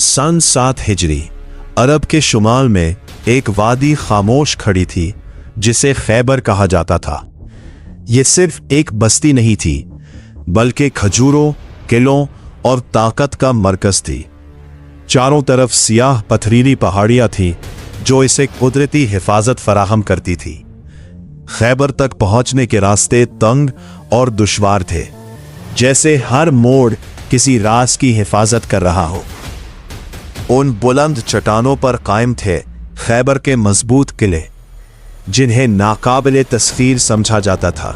सन 7 हिजरी अरब के शुमाल में एक वादी खामोश खड़ी थी जिसे खैबर कहा जाता था। यह सिर्फ एक बस्ती नहीं थी बल्कि खजूरों, किलों और ताकत का मरकज थी। चारों तरफ सियाह पथरीली पहाड़ियां थीं जो इसे कुदरती हिफाजत फराहम करती थी। खैबर तक पहुंचने के रास्ते तंग और दुश्वार थे, जैसे हर मोड़ किसी राज की हिफाजत कर रहा हो। उन बुलंद चट्टानों पर कायम थे खैबर के मजबूत किले, जिन्हें नाकाबिले तस्खीर समझा जाता था।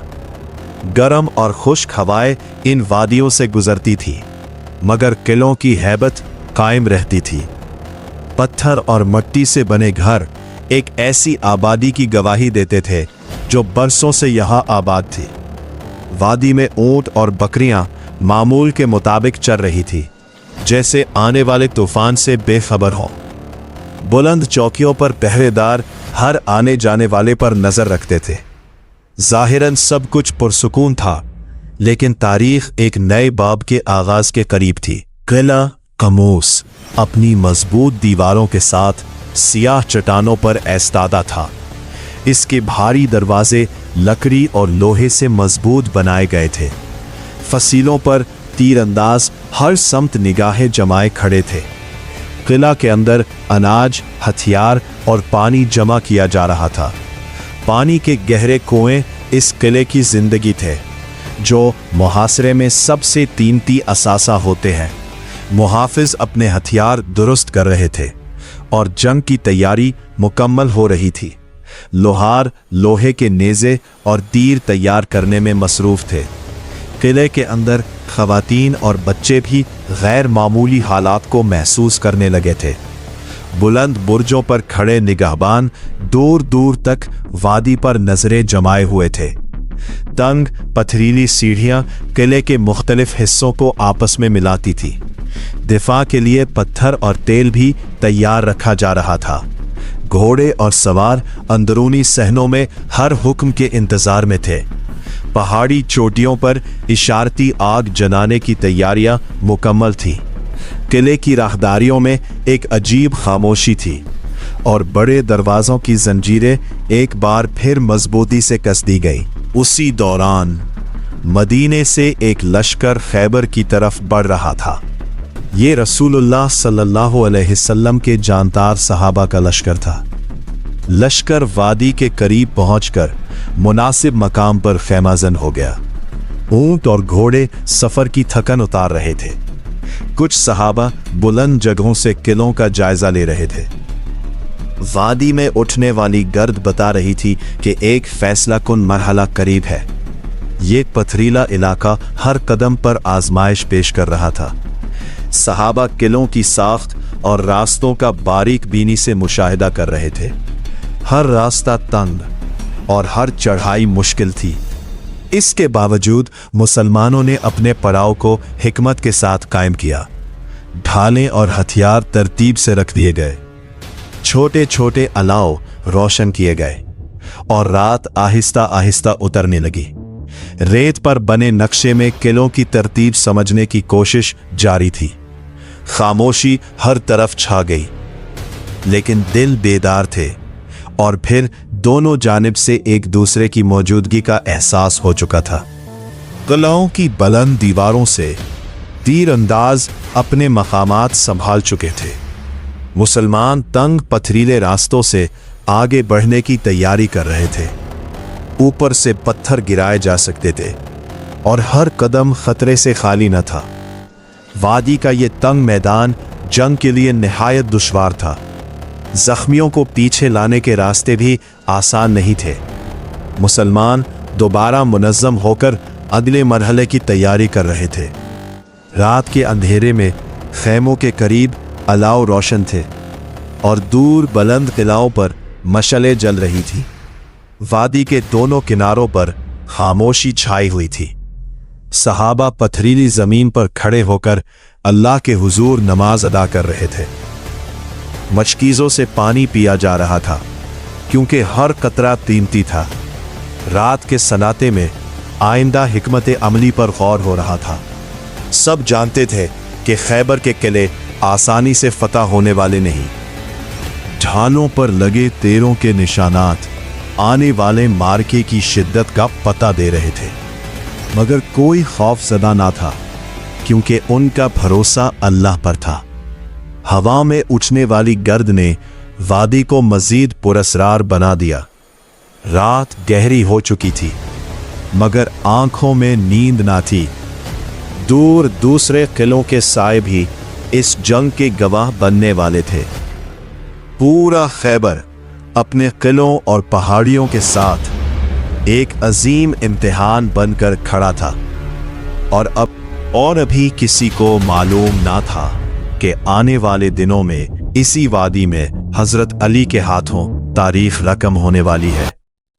गर्म और खुश्क हवाएं इन वादियों से गुजरती थी, मगर किलों की हैबत कायम रहती थी। पत्थर और मिट्टी से बने घर एक ऐसी आबादी की गवाही देते थे जो बरसों से यहां आबाद थी। वादी में ऊंट और बकरियां मामूल के मुताबिक चल रही थी, जैसे आने वाले तूफान से बेखबर हों। बुलंद चौकियों पर पहरेदार हर आने जाने वाले पर नजर रखते थे। जाहिरन सब कुछ पुरसुकून था, लेकिन तारीख एक नए बाब के आगाज के करीब थी। किला कमूस अपनी मजबूत दीवारों के साथ सियाह चट्टानों पर ऐस्तादा था। इसके भारी दरवाजे लकड़ी और लोहे से मजबूत बनाए गए थे। फसीलों पर तीरंदाज हर समत निगाहें जमाए खड़े थे। किला के अंदर अनाज, हथियार और पानी जमा किया जा रहा था। पानी के गहरे कुएं इस किले की जिंदगी थे, जो मुहासरे में सबसे कीमती असासा होते हैं। मुहाफिज अपने हथियार दुरुस्त कर रहे थे और जंग की तैयारी मुकम्मल हो रही थी। लोहार लोहे के नेज़े और तीर तैयार करने में मसरूफ थे। किले के अंदर खवातीन और बच्चे भी गैर मामूली हालात को महसूस करने लगे थे। बुलंद बुर्जों पर खड़े निगाहबान दूर दूर तक वादी पर नजरें जमाए हुए थे। तंग पथरीली सीढ़ियां किले के मुख्तलिफ हिस्सों को आपस में मिलाती थी। दिफा के लिए पत्थर और तेल भी तैयार रखा जा रहा था। घोड़े और सवार अंदरूनी सहनों में हर हुक्म के इंतजार में थे। पहाड़ी चोटियों पर इशारती आग जलाने की तैयारियां मुकम्मल थीं। किले की राहदारियों में एक अजीब खामोशी थी और बड़े दरवाजों की जंजीरें एक बार फिर मजबूती से कस दी गई। उसी दौरान मदीने से एक लश्कर खैबर की तरफ बढ़ रहा था। ये रसूलुल्लाह सल्लल्लाहु अलैहि वसल्लम के जानदार सहाबा का लश्कर था। लश्कर वादी के करीब पहुंचकर मुनासिब मकाम पर खैमाजन हो गया। ऊंट और घोड़े सफर की थकन उतार रहे थे। कुछ सहाबा बुलंद जगहों से किलों का जायजा ले रहे थे। वादी में उठने वाली गर्द बता रही थी कि एक फैसला कुन मरहला करीब है। ये पथरीला इलाका हर कदम पर आजमाइश पेश कर रहा था। सहाबा किलों की साख्त और रास्तों का बारीक बीनी से मुशाहिदा कर रहे थे। हर रास्ता तंग और हर चढ़ाई मुश्किल थी। इसके बावजूद मुसलमानों ने अपने पड़ाव को हिकमत के साथ कायम किया। ढालें और हथियार तरतीब से रख दिए गए। छोटे छोटे अलाव रोशन किए गए और रात आहिस्ता आहिस्ता उतरने लगी। रेत पर बने नक्शे में किलों की तरतीब समझने की कोशिश जारी थी। खामोशी हर तरफ छा गई, लेकिन दिल बेदार थे और फिर दोनों जानिब से एक दूसरे की मौजूदगी का एहसास हो चुका था। किलों की बुलंद दीवारों से तीरंदाज अपने मकामात संभाल चुके थे। मुसलमान तंग पथरीले रास्तों से आगे बढ़ने की तैयारी कर रहे थे। ऊपर से पत्थर गिराए जा सकते थे और हर कदम खतरे से खाली न था। वादी का ये तंग मैदान जंग के लिए निहायत दुश्वार था। जख्मियों को पीछे लाने के रास्ते भी आसान नहीं थे। मुसलमान दोबारा मुनज़्ज़म होकर अगले मरहले की तैयारी कर रहे थे। रात के अंधेरे में खैमों के करीब अलाव रोशन थे और दूर बुलंद किलाओं पर मशलें जल रही थी। वादी के दोनों किनारों पर खामोशी छाई हुई थी। सहाबा पथरीली जमीन पर खड़े होकर अल्लाह के हुजूर नमाज अदा कर रहे थे। मशकीज़ों से पानी पिया जा रहा था, क्योंकि हर कतरा कीमती था। रात के सनाते में आइंदा हिकमत अमली पर गौर हो रहा था। सब जानते थे कि खैबर के किले आसानी से फतह होने वाले नहीं। ढालों पर लगे तीरों के निशानात आने वाले मार्के की शिद्दत का पता दे रहे थे, मगर कोई खौफजदा ना था, क्योंकि उनका भरोसा अल्लाह पर था। हवा में उछने वाली गर्द ने वादी को मजीद पुरस्रार बना दिया। रात गहरी हो चुकी थी, मगर आंखों में नींद ना थी। दूर दूसरे किलों के साए भी इस जंग के गवाह बनने वाले थे। पूरा खैबर अपने किलों और पहाड़ियों के साथ एक अजीम इम्तिहान बनकर खड़ा था, और अभी किसी को मालूम ना था कि आने वाले दिनों में इसी वादी में हजरत अली के हाथों तारीख रकम होने वाली है।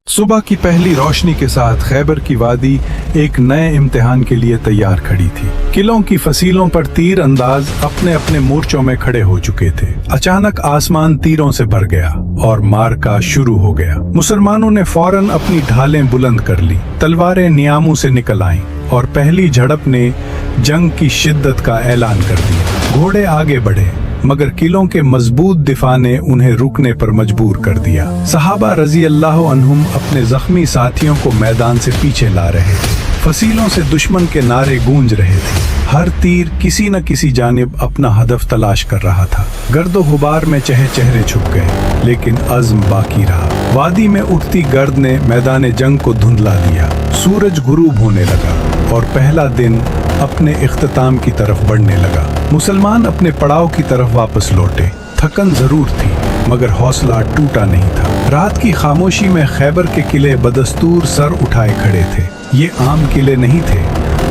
सुबह की पहली रोशनी के साथ खैबर की वादी एक नए इम्तिहान के लिए तैयार खड़ी थी। किलों की फसीलों पर तीर अंदाज अपने अपने मोर्चों में खड़े हो चुके थे। अचानक आसमान तीरों से भर गया और मार्का शुरू हो गया। मुसलमानों ने फौरन अपनी ढालें बुलंद कर ली, तलवारें नियामों से निकल आईं और पहली झड़प ने जंग की शिद्दत का ऐलान कर दिया। घोड़े आगे बढ़े, मगर किलों के मजबूत दिफा ने उन्हें रुकने पर मजबूर कर दिया। सहाबा रजी अल्लाह अन्हुम अपने जख्मी साथियों को मैदान से पीछे ला रहे थे। फसीलों से दुश्मन के नारे गूंज रहे थे। हर तीर किसी न किसी जानिब अपना हदफ तलाश कर रहा था। गर्दो गुबार में चेहरे छुप गए, लेकिन अज़्म बाकी रहा। वादी में उठती गर्द ने मैदान जंग को धुंधला दिया। सूरज गुरूब होने लगा और पहला दिन अपने इख्तिताम की तरफ बढ़ने लगा। मुसलमान अपने पड़ाव की तरफ वापस लौटे। थकन जरूर थी, मगर हौसला टूटा नहीं था। रात की खामोशी में खैबर के किले बदस्तूर सर उठाए खड़े थे। ये आम किले नहीं थे,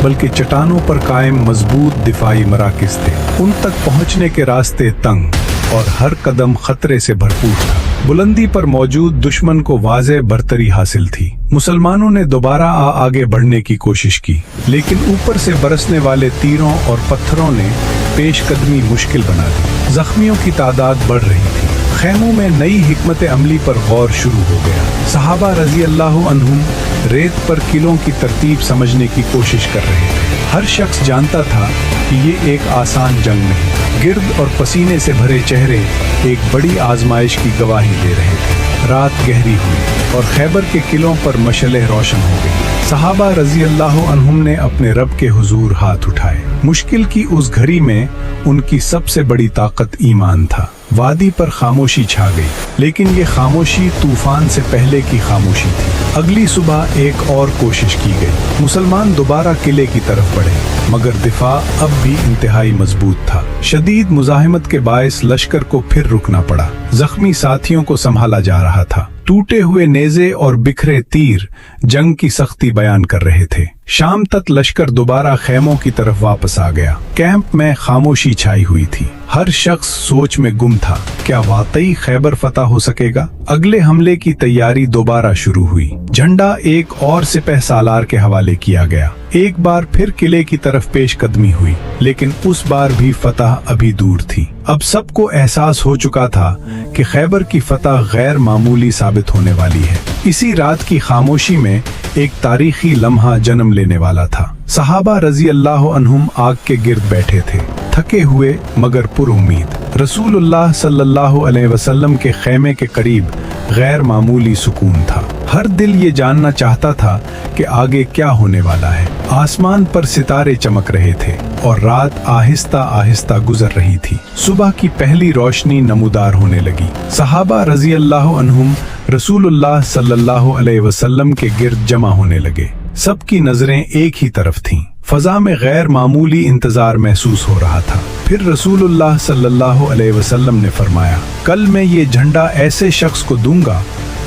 बल्कि चट्टानों पर कायम मजबूत दिफाई मराकिज थे। उन तक पहुंचने के रास्ते तंग और हर कदम खतरे से भरपूर था। बुलंदी पर मौजूद दुश्मन को वाज़े बरतरी हासिल थी। मुसलमानों ने दोबारा आगे बढ़ने की कोशिश की, लेकिन ऊपर से बरसने वाले तीरों और पत्थरों ने पेशकदमी मुश्किल बना दी। जख्मियों की तादाद बढ़ रही थी। खैमों में नई हिकमत अमली पर गौर शुरू हो गया। सहाबा रजी अल्लाह अन्हुम रेत पर किलों की तरतीब समझने की कोशिश कर रहे थे। हर शख्स जानता था कि ये एक आसान जंग नहीं। गिर्द और पसीने से भरे चेहरे एक बड़ी आजमाइश की गवाही दे रहे थे। रात गहरी हुई और खैबर के किलों पर मशलें रोशन हो गई। सहाबा रजी अल्लाह अन्हुम ने अपने रब के हुजूर हाथ उठाए। मुश्किल की उस घड़ी में उनकी सबसे बड़ी ताकत ईमान था। वादी पर खामोशी छा गई, लेकिन ये खामोशी तूफान से पहले की खामोशी थी। अगली सुबह एक और कोशिश की गई। मुसलमान दोबारा किले की तरफ बढ़े, मगर दिफा अब भी इंतहाई मजबूत था। शदीद मुजाहिमत के बायस लश्कर को फिर रुकना पड़ा। जख्मी साथियों को संभाला जा रहा था। टूटे हुए नेज़े और बिखरे तीर जंग की सख्ती बयान कर रहे थे। शाम तक लश्कर दोबारा खैमों की तरफ वापस आ गया। कैंप में खामोशी छाई हुई थी। हर शख्स सोच में गुम था। क्या वाकई खैबर फतह हो सकेगा? अगले हमले की तैयारी दोबारा शुरू हुई। झंडा एक और सिपह सालार के हवाले किया गया। एक बार फिर किले की तरफ पेशकदमी हुई, लेकिन उस बार भी फतह अभी दूर थी। अब सबको एहसास हो चुका था कि खैबर की फतह गैर मामूली साबित होने वाली है। इसी रात की खामोशी में एक तारीखी लम्हा जन्म लेने वाला था। सहाबा रजी अल्लाह अन्हुम आग के गिर्द बैठे थे, थके हुए मगर पुरुम्मीद। रसूलुल्लाह सल्लल्लाहु अलैहि वसल्लम के खैमे के करीब गैर मामूली सुकून था। हर दिल ये जानना चाहता था कि आगे क्या होने वाला है। आसमान पर सितारे चमक रहे थे और रात आहिस्ता आहिस्ता गुजर रही थी। सुबह की पहली रोशनी नमूदार होने लगी। सहाबा रजी अल्लाह अन्हुम रसूलुल्लाह सल्लल्लाहु अलैहि वसल्लम के गिर्द जमा होने लगे। सबकी नजरें एक ही तरफ थीं। फजा में गैर मामूली इंतजार महसूस हो रहा था। फिर रसूलुल्लाह सल्लल्लाहु अलैहि वसल्लम ने फरमाया, कल मैं ये झंडा ऐसे शख्स को दूंगा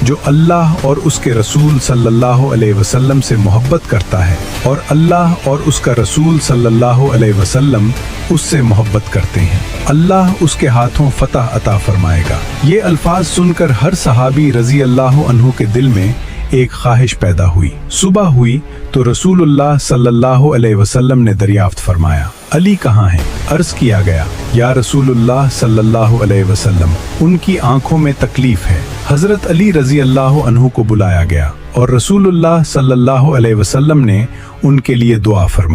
जो अल्लाह और उसके रसूल सल्लल्लाहु अलैहि वसल्लम से मोहब्बत करता है और अल्लाह और उसका रसूल सल्लल्लाहु अलैहि वसल्लम उससे मोहब्बत करते हैं। अल्लाह उसके हाथों फतह अता फरमाएगा। ये अल्फाज सुनकर हर सहाबी रजी अल्लाह अन्हु के दिल में एक ख्वाहिश पैदा हुई। सुबह हुई तो रसूलुल्लाह सल्लल्लाहु अलैहि वसल्लम ने दरियाफ्त फरमाया, अली कहाँ है? अर्ज किया गया, या रसूलुल्लाह सल्लल्लाहु अलैहि वसल्लम, उनकी आंखों में तकलीफ है। हजरत अली रजी अल्लाह अन्हु को बुलाया गया और रसूलुल्लाह सल्लल्लाहु अलैहि वसल्लम ने उनके लिए दुआ फरमाई।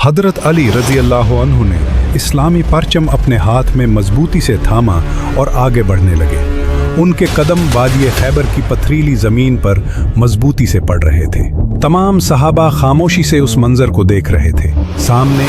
हजरत अली रजी अल्लाह अन्हु ने इस्लामी परचम अपने हाथ में मजबूती से थामा और आगे बढ़ने लगे। उनके कदम वादी खैबर की पथरीली जमीन पर मजबूती से पड़ रहे थे। तमाम सहाबा खामोशी से उस मंजर को देख रहे थे। सामने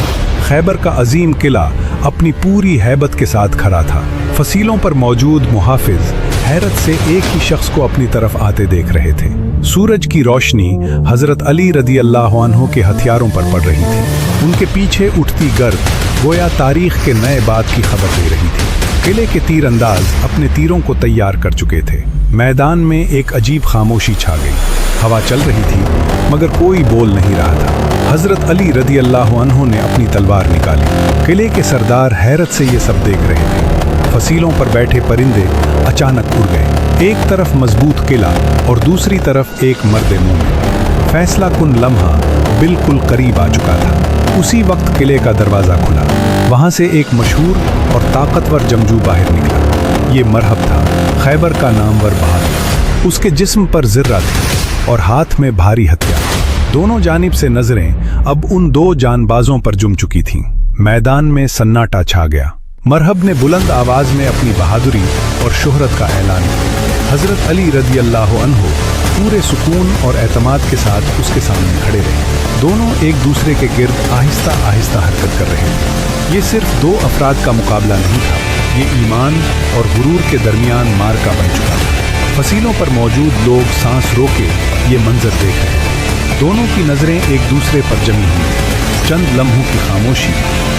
खैबर का अजीम किला अपनी पूरी हैबत के साथ खड़ा था। फसीलों पर मौजूद मुहाफिज हैरत से एक ही शख्स को अपनी तरफ आते देख रहे थे। सूरज की रोशनी हजरत अली रदी अल्लाह अन्हु के हथियारों पर पड़ रही थी। उनके पीछे उठती गर्द गोया तारीख के नए बात की खबर दे रही थी। किले के तीर अंदाज अपने तीरों को तैयार कर चुके थे। मैदान में एक अजीब खामोशी छा गई। हवा चल रही थी मगर कोई बोल नहीं रहा था। हजरत अली रदी अल्लाह अन्हु ने अपनी तलवार निकाली। किले के सरदार हैरत से ये सब देख रहे थे। फसीलों पर बैठे परिंदे अचानक उड़ गए। एक तरफ मजबूत किला और दूसरी तरफ एक मर्द मोमिन। फैसला कुन लम्हा बिल्कुल करीब आ चुका था। उसी वक्त किले का दरवाज़ा खुला। वहाँ से एक मशहूर और ताकतवर जंगजू बाहर निकला। ये मरहब था, खैबर का नामवर बहादुर। उसके जिस्म पर जिर्रा थी और हाथ में भारी हथियार। दोनों जानिब से नजरें अब उन दो जानबाजों पर जुम चुकी थीं। मैदान में सन्नाटा छा गया। मरहब ने बुलंद आवाज में अपनी बहादुरी और शोहरत का ऐलान किया। हजरत अली रदी अल्लाह अन्हु पूरे सुकून और एतमाद के साथ उसके सामने खड़े रहे। दोनों एक दूसरे के गिर्द आहिस्ता आहिस्ता हरकत कर रहे थे। ये सिर्फ दो अफराद का मुकाबला नहीं था, ये ईमान और गुरूर के दरमियान मार्का बन चुका था। फसीलों पर मौजूद लोग सांस रोके ये मंजर देख रहे थे। दोनों की नज़रें एक दूसरे पर जमी हुई थी। चंद लम्हों की खामोशी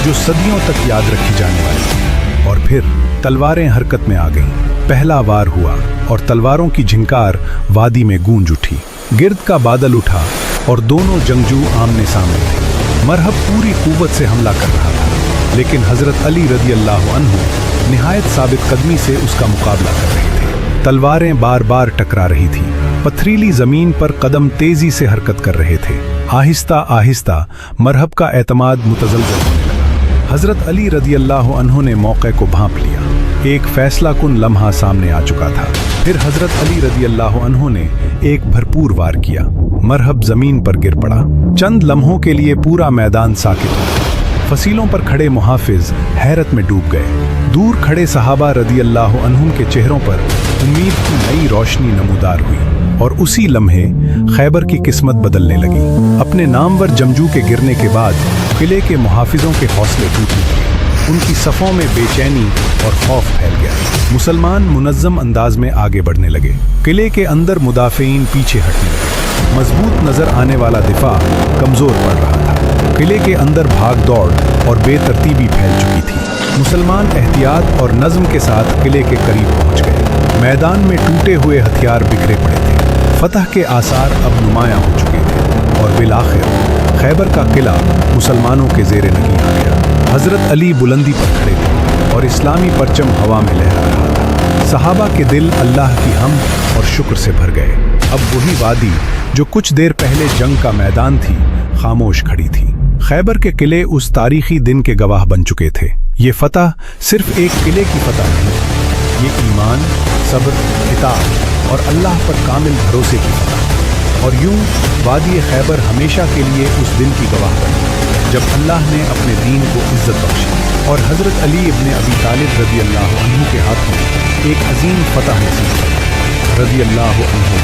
जो सदियों तक याद रखी जाने वाली थी। और फिर तलवारें हरकत में आ गईं। पहला वार हुआ और तलवारों की झिंकार वादी में गूंज उठी। गिर्द का बादल उठा और दोनों जंगजू आमने सामने थे। मरहब पूरी कुव्वत से हमला कर रहा था, लेकिन हजरत अली रदी अल्लाह अन्हु निहायत साबित कदमी से उसका मुकाबला कर रहे थे। तलवारें बार बार टकरा रही थी। पथरीली जमीन पर कदम तेजी से हरकत कर रहे थे। आहिस्ता आहिस्ता मरहब का एतमाद मुतज़लज़ल होने लगा। हजरत अली रदी अल्लाह अन्हु ने मौके को भांप लिया। एक फैसला कुन लम्हा सामने आ चुका था। फिर हजरत अली रदी अल्लाह अन्हु ने एक भरपूर वार किया। मरहब जमीन पर गिर पड़ा। चंद लम्हों के लिए पूरा मैदान साकित हो। फसीलों पर खड़े मुहाफिज हैरत में डूब गए। दूर खड़े सहाबा रदी अल्लाह अन्हुम के चेहरों पर उम्मीद की नई रोशनी नमूदार हुई और उसी लम्हे खैबर की किस्मत बदलने लगी। अपने नामवर जंगजू के गिरने के बाद किले के मुहाफिजों के हौसले टूट निकले। उनकी सफ़ों में बेचैनी और खौफ फैल गया। मुसलमान मुनज़्ज़म अंदाज में आगे बढ़ने लगे। किले के अंदर मुदाफ़िईन पीछे हटने लगे। मजबूत नजर आने वाला दिफा कमज़ोर पड़ रहा था। किले के अंदर भाग दौड़ और बेतरतीबी फैल चुकी थी। मुसलमान एहतियात और नज़्म के साथ किले के करीब पहुंच गए। मैदान में टूटे हुए हथियार बिखरे पड़े थे। फतह के आसार अब नुमायां हो चुके थे और बिलाखिर खैबर का किला मुसलमानों के ज़ेरे नगी आ गया। हजरत अली बुलंदी पर खड़े थे और इस्लामी परचम हवा में लहरा रहा था। सहाबा के दिल अल्लाह की हम्द और शुक्र से भर गए। अब वही वादी जो कुछ देर पहले जंग का मैदान थी, खामोश खड़ी थी। खैबर के किले उस तारीखी दिन के गवाह बन चुके थे। ये फतह सिर्फ एक किले की फतह नहीं, ये ईमान, सब्र, इताअत और अल्लाह पर कामिल भरोसे की फतह। और यूं वादी खैबर हमेशा के लिए उस दिन की गवाह बनी जब अल्लाह ने अपने दीन को इज्जत बख्शी और हजरत अली इब्ने अबी तालिब रदी अल्लाह अन्हु के हाथों एक अजीम फतह नसीब की। रदी अल्लाह अन्हु।